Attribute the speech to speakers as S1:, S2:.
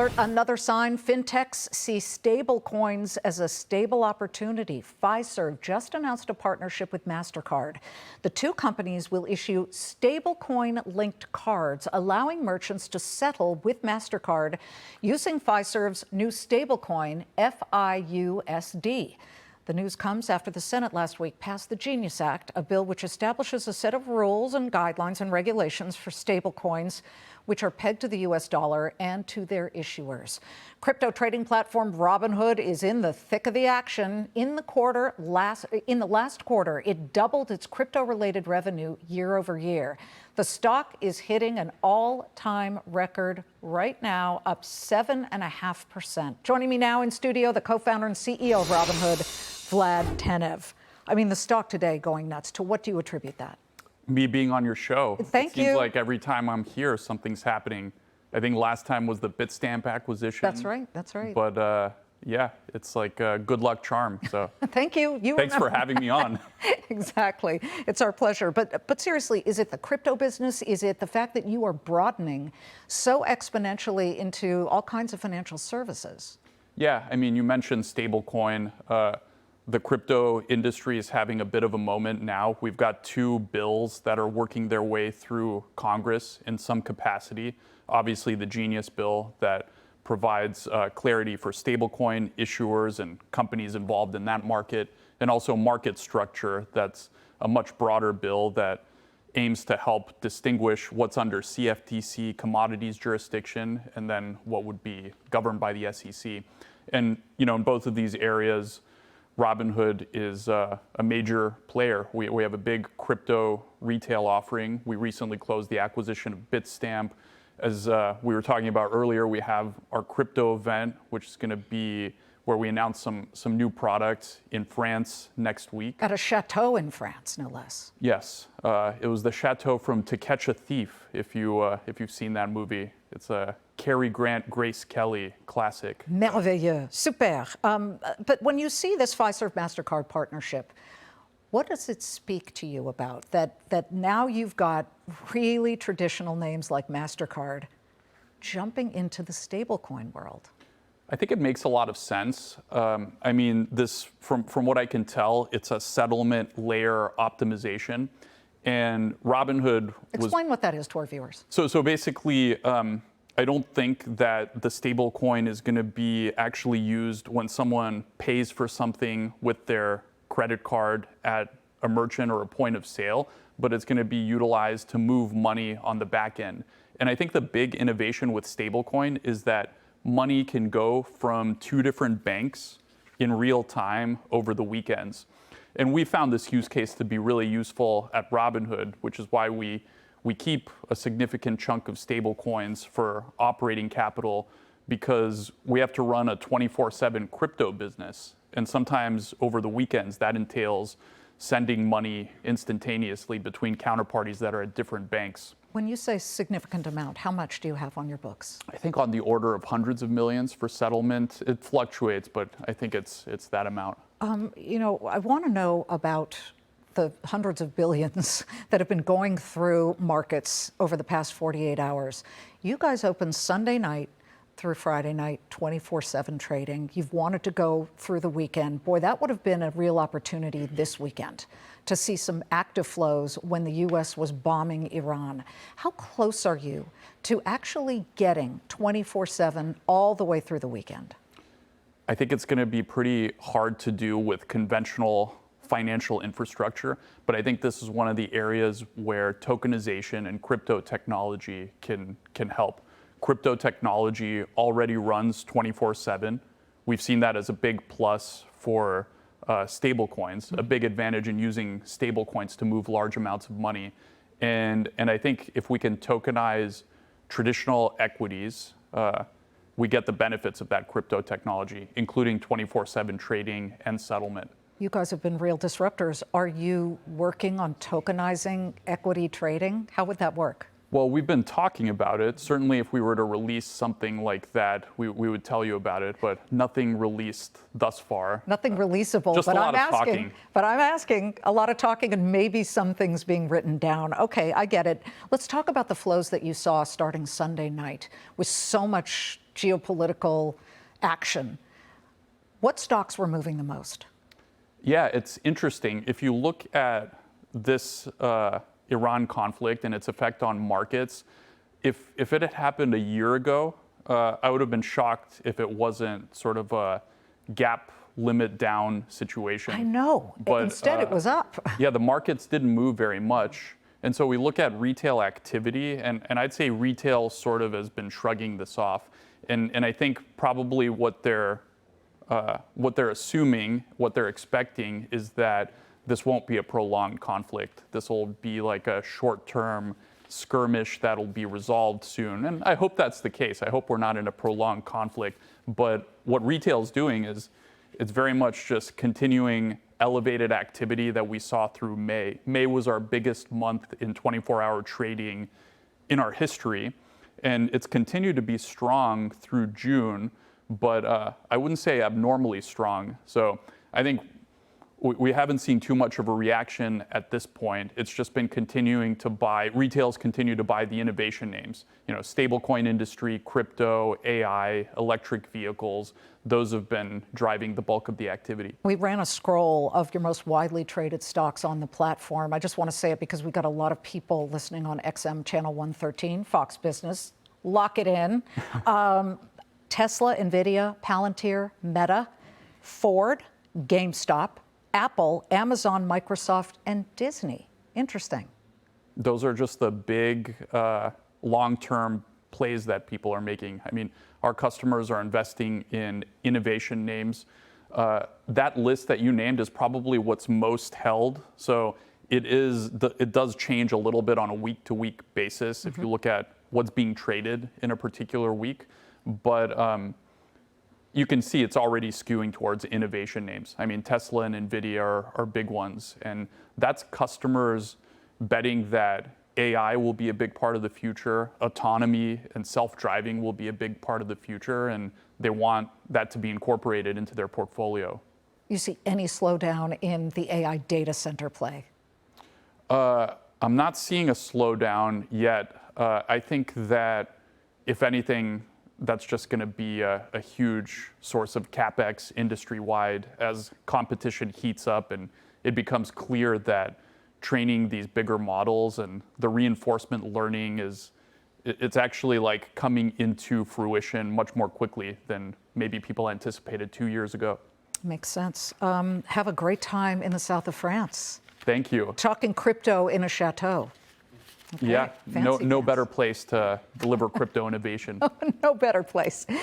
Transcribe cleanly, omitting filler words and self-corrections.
S1: alert, another sign. Fintechs see stablecoins as a stable opportunity. Fiserv just announced a partnership with MasterCard. The two companies will issue stablecoin-linked cards, allowing merchants to settle with MasterCard using Fiserv's new stablecoin, FIUSD. The news comes after the Senate last week passed the Genius Act, a bill which establishes a set of rules and guidelines and regulations for stablecoins, which are pegged to the U.S. dollar and to their issuers. Crypto trading platform Robinhood is in the thick of the action. In the last quarter, it doubled its crypto-related revenue year over year. The stock is hitting an all-time record right now, up 7.5%. Joining me now in studio, the co-founder and CEO of Robinhood, Vlad Tenev. I mean, the stock today going nuts. To what do you attribute that?
S2: Me being on your show.
S1: Thank you.
S2: It seems like every time I'm here, something's happening. I think last time was the Bitstamp acquisition.
S1: That's right. That's right.
S2: But yeah, it's like a good luck charm. So
S1: thank you.
S2: Thanks for having me on.
S1: Exactly. It's our pleasure. But seriously, is it the crypto business? Is it the fact that you are broadening so exponentially into all kinds of financial services?
S2: Yeah, I mean, you mentioned stablecoin. The crypto industry is having a bit of a moment now. We've got two bills that are working their way through Congress in some capacity. Obviously, the Genius bill that provides clarity for stablecoin issuers and companies involved in that market, and also market structure. That's a much broader bill that aims to help distinguish what's under CFTC commodities jurisdiction and then what would be governed by the SEC. And in both of these areas, Robinhood is a major player. We have a big crypto retail offering. We recently closed the acquisition of Bitstamp. As we were talking about earlier, we have our crypto event, which is going to be where we announce some new products in France next week.
S1: At a chateau in France, no less.
S2: Yes, it was the chateau from To Catch a Thief. If you've seen that movie, it's a Cary Grant, Grace Kelly classic.
S1: Merveilleux, super. But when you see this Fiserv-MasterCard partnership, what does it speak to you about that now you've got really traditional names like MasterCard jumping into the stablecoin world?
S2: I think it makes a lot of sense. I mean, this, from what I can tell, it's a settlement layer optimization. And Robinhood was...
S1: Explain what that is to our viewers.
S2: So basically, I don't think that the stable coin is going to be actually used when someone pays for something with their credit card at a merchant or a point of sale, but it's going to be utilized to move money on the back end. And I think the big innovation with stablecoin is that money can go from two different banks in real time over the weekends. And we found this use case to be really useful at Robinhood, which is why we keep a significant chunk of stable coins for operating capital, because we have to run a 24/7 crypto business. And sometimes over the weekends, that entails sending money instantaneously between counterparties that are at different banks.
S1: When you say significant amount, how much do you have on your books?
S2: I think on the order of hundreds of millions for settlement. It fluctuates, but I think it's that amount.
S1: I want to know about the hundreds of billions that have been going through markets over the past 48 hours. You guys opened Sunday night through Friday night, 24/7 trading. You've wanted to go through the weekend. Boy, that would have been a real opportunity this weekend to see some active flows when the U.S. was bombing Iran. How close are you to actually getting 24/7 all the way through the weekend?
S2: I think it's going to be pretty hard to do with conventional financial infrastructure, but I think this is one of the areas where tokenization and crypto technology can help. Crypto technology already runs 24/7. We've seen that as a big plus for stablecoins, a big advantage in using stablecoins to move large amounts of money. And I think if we can tokenize traditional equities, we get the benefits of that crypto technology, including 24/7 trading and settlement.
S1: You guys have been real disruptors. Are you working on tokenizing equity trading? How would that work?
S2: Well, we've been talking about it. Certainly, if we were to release something like that, we would tell you about it, but nothing released thus far.
S1: Nothing releasable,
S2: just
S1: but
S2: a lot
S1: I'm
S2: of
S1: asking.
S2: talking.
S1: But I'm asking a lot of talking and maybe some things being written down. Okay, I get it. Let's talk about the flows that you saw starting Sunday night with so much geopolitical action. What stocks were moving the most?
S2: Yeah, it's interesting. If you look at this Iran conflict and its effect on markets, if it had happened a year ago, I would have been shocked if it wasn't sort of a gap limit down situation.
S1: I know, but instead it was up.
S2: Yeah, the markets didn't move very much. And so we look at retail activity, and I'd say retail sort of has been shrugging this off. And I think probably what they're assuming, what they're expecting is that this won't be a prolonged conflict. This will be like a short-term skirmish that'll be resolved soon. And I hope that's the case. I hope we're not in a prolonged conflict. But what retail is doing is it's very much just continuing elevated activity that we saw through May. May was our biggest month in 24-hour trading in our history. And it's continued to be strong through June, but I wouldn't say abnormally strong. So I think we haven't seen too much of a reaction at this point. It's just been continuing to buy, retail's continue to buy the innovation names. You know, stablecoin industry, crypto, AI, electric vehicles, those have been driving the bulk of the activity.
S1: We ran a scroll of your most widely traded stocks on the platform. I just want to say it because we got a lot of people listening on XM Channel 113, Fox Business. Lock it in. Tesla, Nvidia, Palantir, Meta, Ford, GameStop, Apple, Amazon, Microsoft, and Disney. Interesting.
S2: Those are just the big long-term plays that people are making. I mean, our customers are investing in innovation names. That list that you named is probably what's most held. So it does change a little bit on a week-to-week basis if you look at what's being traded in a particular week. But you can see it's already skewing towards innovation names. I mean, Tesla and Nvidia are big ones. And that's customers betting that AI will be a big part of the future, autonomy and self-driving will be a big part of the future, and they want that to be incorporated into their portfolio.
S1: You see any slowdown in the AI data center play?
S2: I'm not seeing a slowdown yet. I think that, if anything, that's just going to be a huge source of CapEx industry-wide as competition heats up and it becomes clear that training these bigger models and the reinforcement learning it's actually like coming into fruition much more quickly than maybe people anticipated 2 years ago.
S1: Makes sense. Have a great time in the south of France.
S2: Thank you.
S1: Talking crypto in a chateau. Okay.
S2: Yeah, no better place to deliver crypto innovation.
S1: No better place.